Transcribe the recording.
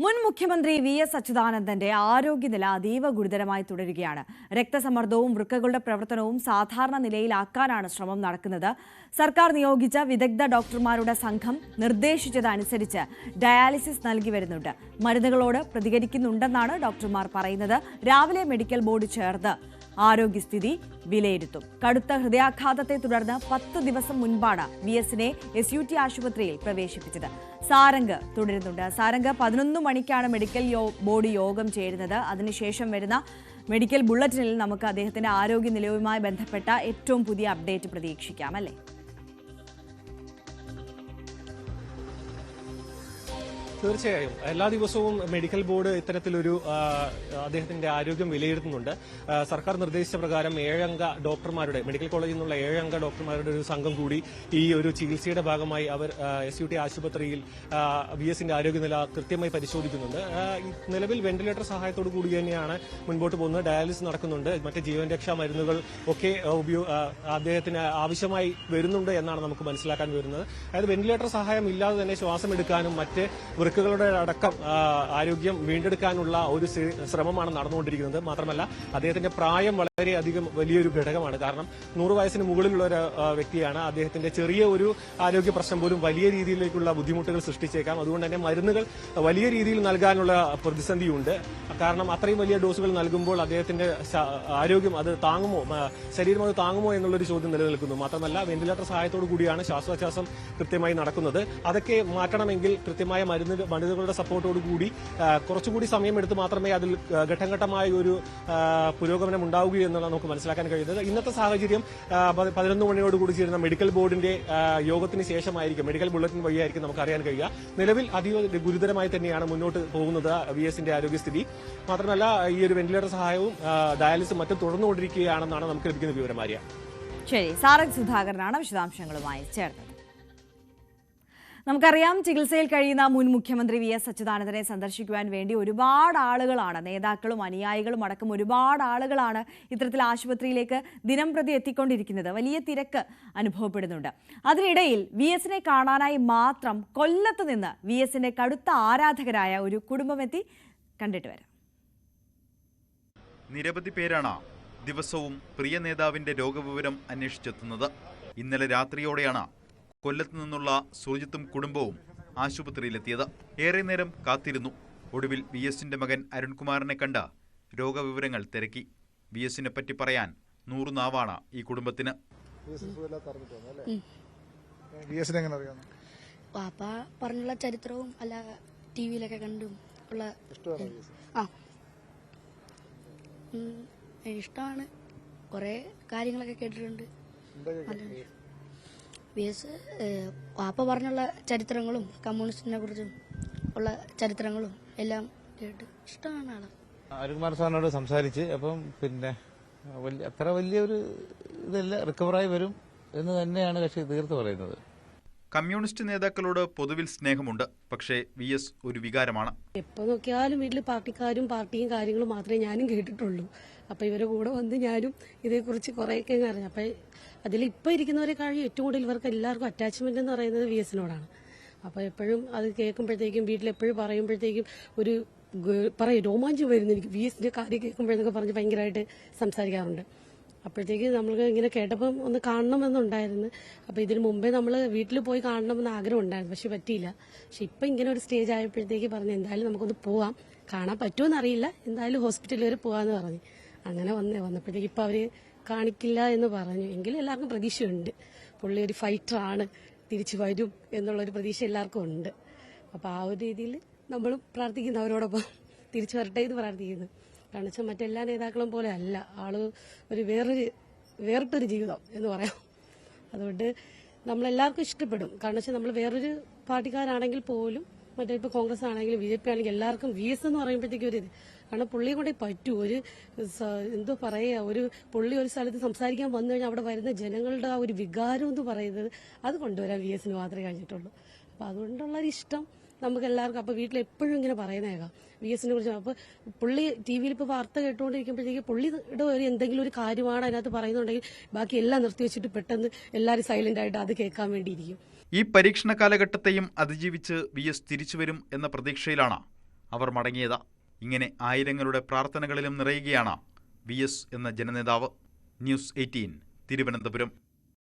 മുൻ മുഖ്യമന്ത്രി വി.എസ്. അച്യുതാനന്ദന്റെ ആരോഗ്യനില അതീവ ഗുരുതരമായി തുടരുകയാണ്. രക്തസമ്മർദ്ദവും വൃക്കകളുടെ പ്രവർത്തനവും സാധാരണ നിലയിലാക്കാനാണ് ശ്രമം നടക്കുന്നത്. സർക്കാർ നിയോഗിച്ച വിദഗ്ധ ഡോക്ടർമാരുടെ സംഘം നിർദ്ദേശിച്ചതനുസരിച്ച് ഡയാലിസിസ് നൽകി വരുന്നുണ്ട്. മരുന്നുകളോട് പ്രതികരിക്കുന്നുണ്ടെന്നാണ് ഡോക്ടർമാർ പറയുന്നത്. രാവിലെ മെഡിക്കൽ ബോർഡ് ചേർന്ന് ആരോഗ്യസ്ഥിതി വിലയിരുത്തും. കടുത്ത ഹൃദയാഘാതത്തെ തുടർന്ന് 10 ദിവസം മുൻപാണ് വി.എസിനെ SUT ആശുപത്രിയിൽ പ്രവേശിപ്പിച്ചത്. സാരംഗ് തുടരുന്നുണ്ട്. സാരംഗ്, 11 മണിക്കാണ് മെഡിക്കൽ ബോർഡ് യോഗം ചേരുന്നത്. അതിനുശേഷം വരുന്ന മെഡിക്കൽ ബുള്ളറ്റിനിൽ നമുക്ക് അദ്ദേഹത്തിന്റെ ആരോഗ്യനിലയുമായി ബന്ധപ്പെട്ട ഏറ്റവും പുതിയ അപ്ഡേറ്റ് പ്രതീക്ഷിക്കാം, അല്ലേ? തീർച്ചയായും എല്ലാ ദിവസവും മെഡിക്കൽ ബോർഡ് ഇത്തരത്തിലൊരു അദ്ദേഹത്തിന്റെ ആരോഗ്യം വിലയിരുത്തുന്നുണ്ട്. സർക്കാർ നിർദ്ദേശിച്ച പ്രകാരം 7 അംഗ ഡോക്ടർമാരുടെ, മെഡിക്കൽ കോളേജിൽ നിന്നുള്ള 7 അംഗ ഡോക്ടർമാരുടെ ഒരു സംഘം കൂടി ഈ ഒരു ചികിത്സയുടെ ഭാഗമായി അവർ SUT ആശുപത്രിയിൽ വി.എസിന്റെ ആരോഗ്യനില കൃത്യമായി പരിശോധിക്കുന്നുണ്ട്. നിലവിൽ വെന്റിലേറ്റർ സഹായത്തോടു കൂടി തന്നെയാണ് മുൻപോട്ട് പോകുന്നത്. ഡയാലിസിസ് നടക്കുന്നുണ്ട്. മറ്റ് ജീവൻ രക്ഷാ മരുന്നുകൾ ഒക്കെ അദ്ദേഹത്തിന് ആവശ്യമായി വരുന്നുണ്ട് എന്നാണ് നമുക്ക് മനസ്സിലാക്കാൻ വരുന്നത്. അതായത് വെന്റിലേറ്റർ സഹായം ഇല്ലാതെ തന്നെ ശ്വാസം എടുക്കാനും മറ്റ് വൃക്കകളുടെ അടക്കം ആരോഗ്യം വീണ്ടെടുക്കാനുള്ള ഒരു ശ്രമമാണ് നടന്നുകൊണ്ടിരിക്കുന്നത്. മാത്രമല്ല അദ്ദേഹത്തിന്റെ പ്രായം വളരെയധികം വലിയൊരു ഘടകമാണ്. കാരണം 100 വയസ്സിന് മുകളിലുള്ള ഒരു വ്യക്തിയാണ്. അദ്ദേഹത്തിന്റെ ചെറിയ ഒരു ആരോഗ്യ പ്രശ്നം പോലും വലിയ രീതിയിലേക്കുള്ള ബുദ്ധിമുട്ടുകൾ സൃഷ്ടിച്ചേക്കാം. അതുകൊണ്ട് തന്നെ മരുന്നുകൾ വലിയ രീതിയിൽ നൽകാനുള്ള പ്രതിസന്ധിയുണ്ട്. കാരണം അത്രയും വലിയ ഡോസുകൾ നൽകുമ്പോൾ അദ്ദേഹത്തിന്റെ ആരോഗ്യം അത് താങ്ങുമോ, ശരീരം അത് താങ്ങുമോ എന്നുള്ളൊരു ചോദ്യം നിലനിൽക്കുന്നു. മാത്രമല്ല വെന്റിലേറ്റർ സഹായത്തോടു കൂടിയാണ് ശ്വാസോച്ഛ്വാസം കൃത്യമായി നടക്കുന്നത്. അതൊക്കെ മാറ്റണമെങ്കിൽ കൃത്യമായ മരുന്നുകളുടെ സപ്പോർട്ടോടു കൂടി കുറച്ചുകൂടി സമയമെടുത്ത് മാത്രമേ അതിൽ ഘട്ടം ഘട്ടമായ ഒരു പുരോഗമനം ഉണ്ടാവുകയൂ എന്നുള്ള നമുക്ക് മനസ്സിലാക്കാൻ കഴിയുന്നത്. ഇന്നത്തെ സാഹചര്യം 11 മണിയോടുകൂടി ചേരുന്ന മെഡിക്കൽ ബോർഡിന്റെ യോഗത്തിന് ശേഷമായിരിക്കും, മെഡിക്കൽ ബുള്ളറ്റിൻ വഴിയായിരിക്കും നമുക്ക് അറിയാൻ കഴിയുക. നിലവിൽ അതീവ ഗുരുതരമായി തന്നെയാണ് മുന്നോട്ട് പോകുന്നത് വി.എസിന്റെ ആരോഗ്യസ്ഥിതി. മാത്രമല്ല ഈ ഒരു വെന്റിലേറ്റർ സഹായവും ഡയാലിസും മറ്റും തുടർന്നുകൊണ്ടിരിക്കുകയാണെന്നാണ് നമുക്ക് ലഭിക്കുന്ന വിവരം. ആര്യ, ശരി. സാരംഗ് സുധാകരനാണ് വിശദാംശങ്ങളുമായി ചേർന്നത്. നമുക്കറിയാം, ചികിത്സയിൽ കഴിയുന്ന മുൻ മുഖ്യമന്ത്രി വി.എസ്. അച്യുതാനന്ദനെ സന്ദർശിക്കുവാൻ വേണ്ടി ഒരുപാട് ആളുകളാണ്, നേതാക്കളും അനുയായികളും അടക്കം ഒരുപാട് ആളുകളാണ് ഇത്തരത്തിൽ ആശുപത്രിയിലേക്ക് ദിനം പ്രതി എത്തിക്കൊണ്ടിരിക്കുന്നത്. വലിയ തിരക്ക് അനുഭവപ്പെടുന്നുണ്ട്. അതിനിടയിൽ വി.എസിനെ കാണാനായി മാത്രം കൊല്ലത്ത് നിന്ന് വി.എസിന്റെ കടുത്ത ആരാധകരായ ഒരു കുടുംബമെത്തി. കണ്ടിട്ട് വരാം. നിരവധി പേരാണ് ദിവസവും പ്രിയ നേതാവിന്റെ രോഗവിവരം അന്വേഷിച്ചെത്തുന്നത്. ഇന്നലെ രാത്രിയോടെയാണ് കൊല്ലത്ത് നിന്നുള്ള സുർജിത്തും കുടുംബവും ആശുപത്രിയിലെത്തിയത്. ഏറെ നേരം കാത്തിരുന്നു. ഒടുവിൽ വി.എസിന്റെ മകൻ അരുൺകുമാറിനെ കണ്ട് രോഗവിവരങ്ങൾ തിരക്കി. വി.എസിനെ പറ്റി പറയാൻ 100 നാവാണ് ഈ കുടുംബത്തിന്. പാപ്പ പറഞ്ഞുള്ള ചരിത്രവും അല്ല ടിവിയിലൊക്കെ കണ്ടും ഉള്ള ഇഷ്ടമാണ്. കുറെ കാര്യങ്ങളൊക്കെ കേട്ടിട്ടുണ്ട്. വി.എസ്. പാപ്പ പറഞ്ഞുള്ള ചരിത്രങ്ങളും കമ്മ്യൂണിസ്റ്റിനെ കുറിച്ചും ഉള്ള ചരിത്രങ്ങളും എല്ലാം കേട്ട് ഇഷ്ടമാണ് ആളെ. അരുൺകുമാർ സാറിനോട് സംസാരിച്ച് അപ്പം പിന്നെ അത്ര വലിയൊരു ഇതല്ല, റിക്കവറായി വരും എന്ന് തന്നെയാണ് കക്ഷി തീർത്ത് പറയുന്നത്. കമ്മ്യൂണിസ്റ്റ് നേതാക്കളോട് പൊതുവിൽ സ്നേഹമുണ്ട്. പക്ഷേ വി.എസ്. ഒരു വികാരമാണ്. എപ്പോ നോക്കിയാലും വീട്ടിൽ പാർട്ടിയും കാര്യങ്ങളും മാത്രമേ ഞാനും കേട്ടിട്ടുള്ളൂ. അപ്പൊ ഇവരെ കൂടെ വന്ന് ഞാനും ഇതേക്കുറിച്ച് കുറേയൊക്കെ അറിഞ്ഞു. അപ്പൊ അതിൽ ഇപ്പൊ ഇരിക്കുന്നവരെക്കാൾ ഏറ്റവും കൂടുതൽ ഇവർക്ക് എല്ലാവർക്കും അറ്റാച്ച്മെന്റ് എന്ന് പറയുന്നത് വി.എസിനോടാണ്. അപ്പൊ എപ്പോഴും അത് കേൾക്കുമ്പോഴത്തേക്കും, വീട്ടിലെപ്പോഴും പറയുമ്പോഴത്തേക്കും ഒരു രോമാഞ്ചം വരുന്നു എനിക്ക്. വി.എസിന്റെ കാര്യം കേൾക്കുമ്പോഴെന്നൊക്കെ പറഞ്ഞ് ഭയങ്കരമായിട്ട് സംസാരിക്കാറുണ്ട്. അപ്പോഴത്തേക്ക് നമ്മൾക്ക് ഇങ്ങനെ കേട്ടപ്പം ഒന്ന് കാണണമെന്നുണ്ടായിരുന്നു. അപ്പോൾ ഇതിന് മുമ്പേ നമ്മൾ വീട്ടിൽ പോയി കാണണമെന്ന് ആഗ്രഹം ഉണ്ടായിരുന്നു, പക്ഷെ പറ്റിയില്ല. പക്ഷെ ഇപ്പം ഇങ്ങനെ ഒരു സ്റ്റേജ് ആയപ്പോഴത്തേക്ക് പറഞ്ഞു എന്തായാലും നമുക്കൊന്ന് പോവാം, കാണാൻ പറ്റുമെന്ന് അറിയില്ല, എന്തായാലും ഹോസ്പിറ്റലിൽ വരെ പോകാമെന്ന് പറഞ്ഞു. അങ്ങനെ വന്നപ്പോഴത്തേക്ക് ഇപ്പം അവർ കാണിക്കില്ല എന്ന് പറഞ്ഞു. എങ്കിലും എല്ലാവർക്കും പ്രതീക്ഷയുണ്ട്. പുള്ളി ഒരു ഫൈറ്ററാണ്, തിരിച്ചു വരും എന്നുള്ളൊരു പ്രതീക്ഷ എല്ലാവർക്കും ഉണ്ട്. അപ്പോൾ ആ ഒരു രീതിയിൽ നമ്മളും പ്രാർത്ഥിക്കുന്നു, അവരോടൊപ്പം തിരിച്ചു വരട്ടെ എന്ന് പ്രാർത്ഥിക്കുന്നു. കാരണം വെച്ചാൽ മറ്റെല്ലാ നേതാക്കളും പോലെ അല്ല ആള്, ഒരു വേറിട്ടൊരു ജീവിതം എന്ന് പറയാം. അതുകൊണ്ട് നമ്മളെല്ലാവർക്കും ഇഷ്ടപ്പെടും. കാരണം വെച്ചാൽ നമ്മൾ വേറൊരു പാർട്ടിക്കാരാണെങ്കിൽ പോലും, മറ്റേ ഇപ്പോൾ കോൺഗ്രസ് ആണെങ്കിലും BJP ആണെങ്കിലും എല്ലാവർക്കും വി.എസ്. എന്ന് പറയുമ്പോഴത്തേക്കും ഒരു ഇത്. കാരണം പുള്ളിയെ കൊണ്ടേ പറ്റൂ. ഒരു എന്തോ പറയുക, ഒരു പുള്ളി ഒരു സ്ഥലത്ത് സംസാരിക്കാൻ വന്നു കഴിഞ്ഞാൽ അവിടെ വരുന്ന ജനങ്ങളുടെ ആ ഒരു വികാരം എന്ന് പറയുന്നത് അത് കൊണ്ടുവരാൻ വി.എസിന് മാത്രമേ കഴിഞ്ഞിട്ടുള്ളൂ. അപ്പം അതുകൊണ്ടുള്ളൊരു ഇഷ്ടം നമുക്ക് എല്ലാവർക്കും. അപ്പോൾ വീട്ടിൽ എപ്പോഴും ഇങ്ങനെ പറയുന്നേക്കാം വി.എസിനെ കുറിച്ച്. അപ്പോൾ പുള്ളി ടി.വിയിൽ ഇപ്പോൾ വാർത്ത കേട്ടുകൊണ്ടിരിക്കുമ്പോഴത്തേക്ക് പുള്ളിയുടെ ഒരു എന്തെങ്കിലും ഒരു കാര്യമാണ് അതിനകത്ത് പറയുന്നുണ്ടെങ്കിൽ ബാക്കി എല്ലാം നിർത്തിവെച്ചിട്ട് പെട്ടെന്ന് എല്ലാവരും സൈലന്റ് ആയിട്ട് അത് കേൾക്കാൻ വേണ്ടിയിരിക്കും. ഈ പരീക്ഷണ കാലഘട്ടത്തെയും അതിജീവിച്ച് വി.എസ്. തിരിച്ചുവരും എന്ന പ്രതീക്ഷയിലാണ് അവർ മടങ്ങിയത്. ഇങ്ങനെ ആയിരങ്ങളുടെ പ്രാർത്ഥനകളിലും നിറയുകയാണ് VS എന്ന ജനനേതാവ്. ന്യൂസ് 18 തിരുവനന്തപുരം.